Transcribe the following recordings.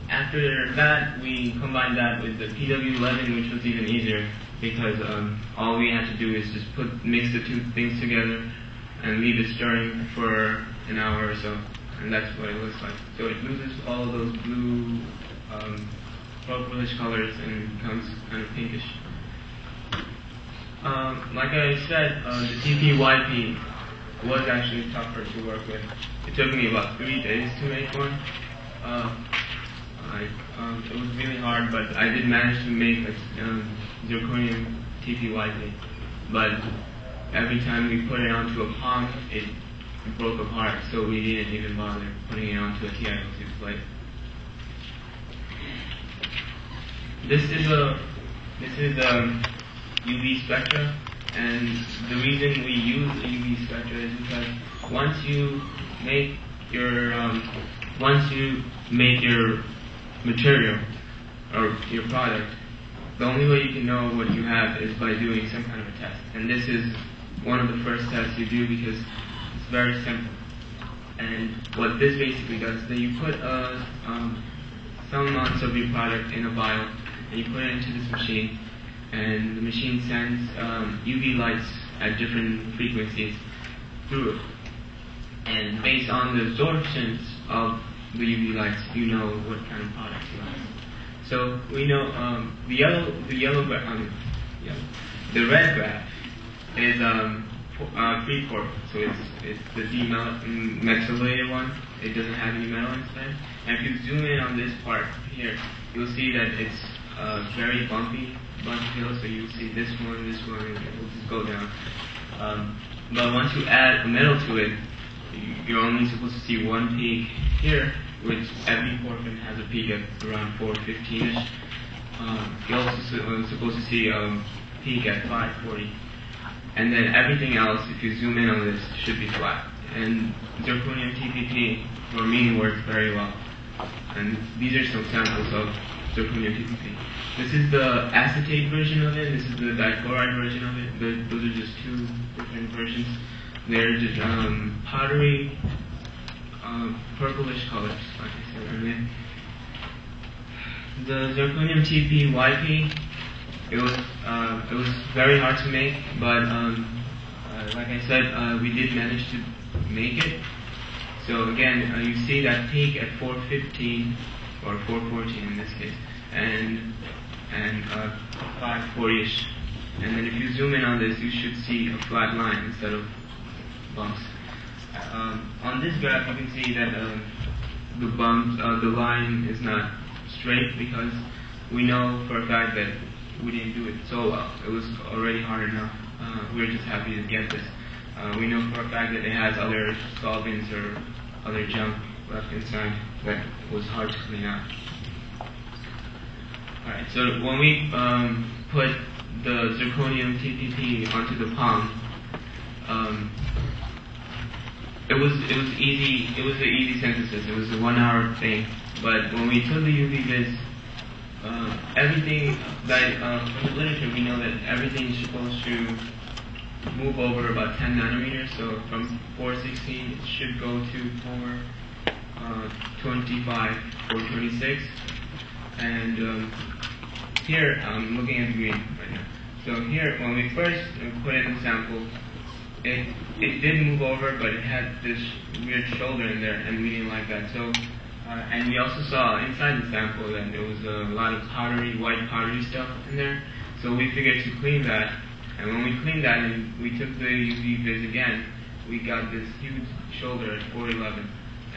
After that, we combined that with the PW11, which was even easier because all we had to do is just mix the two things together and leave it stirring for an hour or so, and that's what it looks like. So it loses all those blue purplish colors and becomes kind of pinkish. Like I said, the TPYP was actually tougher to work with. It took me about 3 days to make one. It was really hard, but I did manage to make a zirconium TPYP. But every time we put it onto a palm, it broke apart, so we didn't even bother putting it onto a TiO2 plate. This is UV spectra, and the reason we use a UV spectra is because once you make your material or your product, the only way you can know what you have is by doing some kind of a test. And this is one of the first tests you do because it's very simple. And what this basically does is that you put some amounts of your product in a vial and you put it into this machine, and the machine sends UV lights at different frequencies through it. And based on the absorptions of the UV lights, you know what kind of products you have. So we know the red graph is free-port, so it's the demethylated one. It doesn't have any metal inside. And if you zoom in on this part here, you'll see that it's very bumpy hill. So you'll see this one, and it will just go down. But once you add a metal to it, you're only supposed to see one peak here, which every porphyrin has a peak at around 415-ish. You're also supposed to see a peak at 540. And then everything else, if you zoom in on this, should be flat. And zirconium TPP for me works very well. And these are some samples of zirconium TPP. This is the acetate version of it, this is the dichloride version of it. Those are just two different versions. They're just powdery, purplish colors, like I said earlier. The zirconium TPYP, it was very hard to make, but like I said, we did manage to make it. So again, you see that peak at 415 or 414 in this case, and 540-ish. And then if you zoom in on this, you should see a flat line instead of bumps. On this graph, you can see that the line is not straight because we know for a fact that we didn't do it so well. It was already hard enough. We were just happy to get this. We know for a fact that it has other solvents or other junk left inside that was hard to clean out. Alright, so when we put the zirconium TPP onto the palm, it was easy. It was an easy synthesis. It was a 1 hour thing. But when we took the UV vis, everything that from the literature we know that everything is supposed to move over about 10 nanometers. So from 416 it should go to 425, 426, and here I'm looking at green right now. So here, when we first put in the sample, it did move over, but it had this weird shoulder in there, and we didn't like that. So, and we also saw inside the sample that there was a lot of white powdery stuff in there. So we figured to clean that, and when we cleaned that and we took the UV vis again, we got this huge shoulder at 411,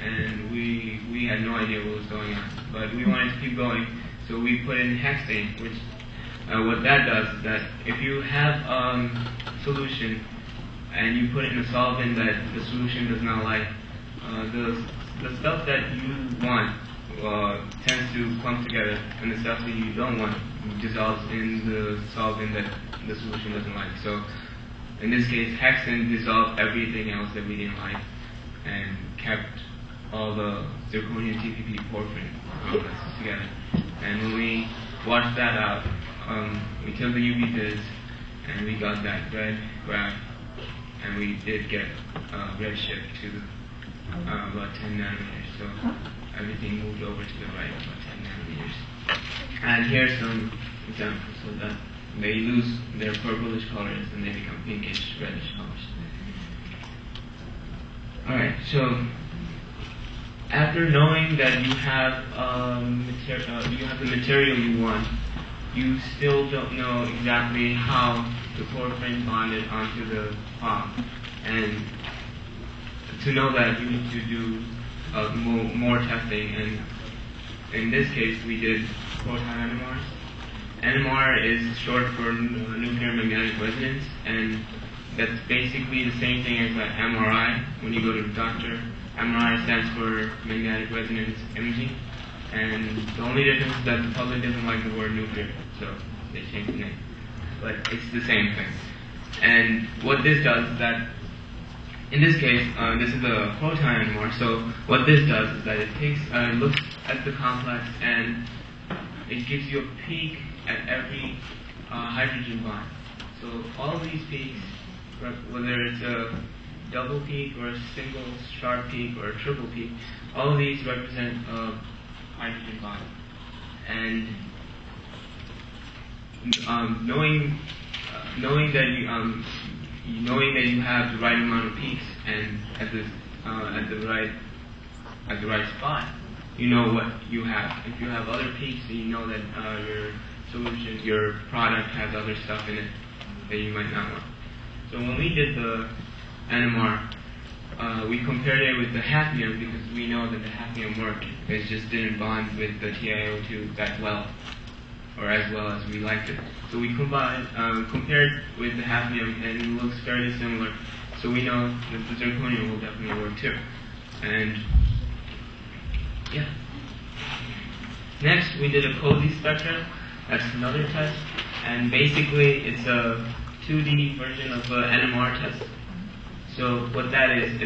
and we had no idea what was going on. But we wanted to keep going, so we put in hexane, which what that does is that if you have solution and you put it in a solvent that the solution does not like, the stuff that you want tends to clump together, and the stuff that you don't want dissolves in the solvent that the solution doesn't like. So in this case, hexane dissolved everything else that we didn't like and kept all the zirconium TPP porphyrin together. And when we washed that out, we took the UV vis and we got that red graph, and we did get red shift to about 10 nanometers. So everything moved over to the right about 10 nanometers. And here's some examples so that they lose their purplish colors and they become pinkish, reddish colors. Alright, so after knowing that you have the material you want, you still don't know exactly how the porphyrin bonded onto the POM. And to know that, you need to do more testing. And in this case, we did proton NMRs. NMR is short for nuclear magnetic resonance, and that's basically the same thing as MRI. When you go to the doctor, MRI stands for magnetic resonance imaging. And the only difference is that the public doesn't like the word nuclear, so they changed the name. But it's the same thing. And what this does is that, in this case, this is a proton NMR. So what this does is that it takes, looks at the complex and it gives you a peak at every hydrogen bond. So all of these peaks, whether it's a double peak or a single sharp peak or a triple peak, all of these represent a hydrogen bond. And knowing that you have the right amount of peaks and at the right spot, you know what you have. If you have other peaks, then you know that your solution, your product has other stuff in it that you might not want. So when we did the NMR, we compared it with the hafnium because we know that the hafnium worked. It just didn't bond with the TiO2 that well, or as well as we liked it. So we compared with the hafnium, and it looks fairly similar. So we know that the zirconium will definitely work too. And yeah. Next, we did a cozy spectrum. That's another test, and basically it's a 2D version of an NMR test. So what that is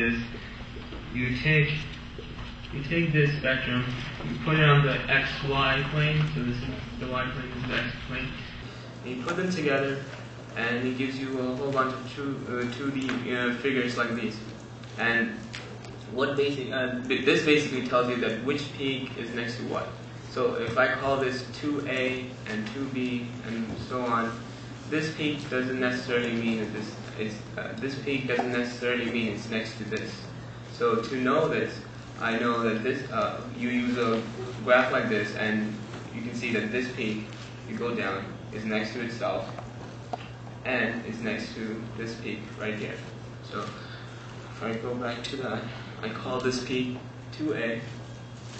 you take this spectrum, you put it on the XY plane, so this is the Y plane, this is the X plane, and you put them together, and it gives you a whole bunch of 2D figures like these. And what this basically tells you that which peak is next to what. So if I call this 2A and 2B and so on, this peak doesn't necessarily mean that this peak doesn't necessarily mean it's next to this. So to know this, I know that this, you use a graph like this, and you can see that this peak, you go down, is next to itself, and is next to this peak right here. So if I go back to that, I call this peak 2A,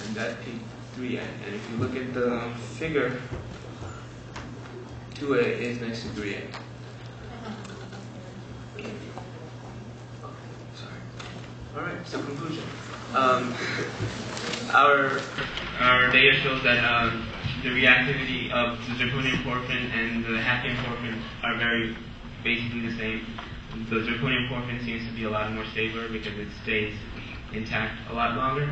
and that peak 3A. And if you look at the figure, 2A is next to 3A. Sorry. Alright, so conclusion. Our data shows that the reactivity of the zirconium porphyrin and the hafnium porphyrin are basically the same. The zirconium porphyrin seems to be a lot more stable because it stays intact a lot longer.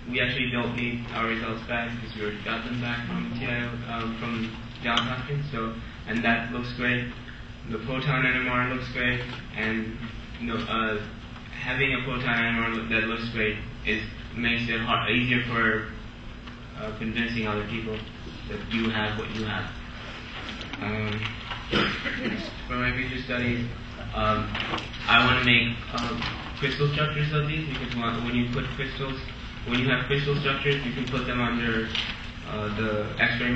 We actually don't need our results back because we already got them back from Johns Hopkins. So, and that looks great. The proton NMR looks great, and having a proton NMR that looks great makes it easier for convincing other people that you have what you have. For my future studies, I want to make crystal structures of these because when you have crystal structures, you can put them under the X-ray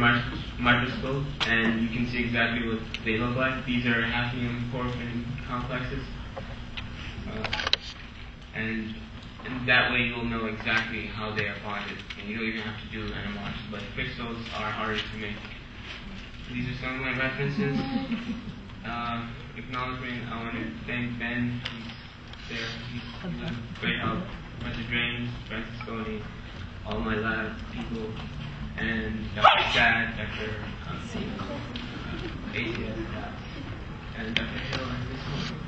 microscope, and you can see exactly what they look like. These are hafnium porphyrin complexes, and that way you'll know exactly how they are bonded, and you don't even have to do NMRs. But crystals are harder to make. These are some of my references. Acknowledgement, I want to thank Ben. He's there. He's done great help. Professor Drains, Francis Stoney, all my lab people, and Dr. Sad, Dr. ACS, and Dr. Hill, and this one.